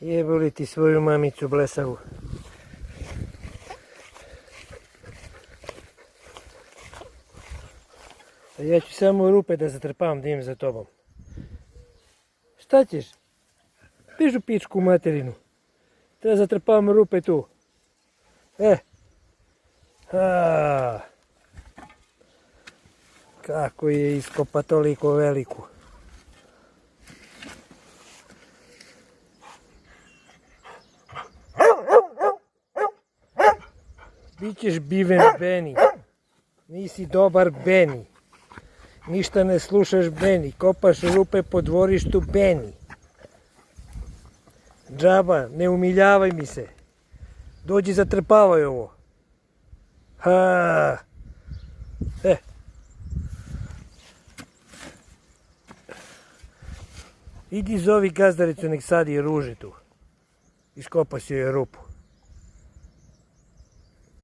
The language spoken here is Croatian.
Jeboli ti svoju mamicu blesavu. Ja ću samo rupe da zatrpavam da idem za tobom. Šta ćeš? Pišu pičku materinu. Treba zatrpavam rupe tu. Kako je iskopa toliko veliku. Bićeš biven Beni. Nisi dobar Beni. Ništa ne slušaš Beni. Kopaš rupe po dvorištu Beni. Džaba, ne umiljavaj mi se. Dođi zatrpavaj ovo. Idi zovi gazdaricu nek sadi ruže tu. Iskopa si joj rupu.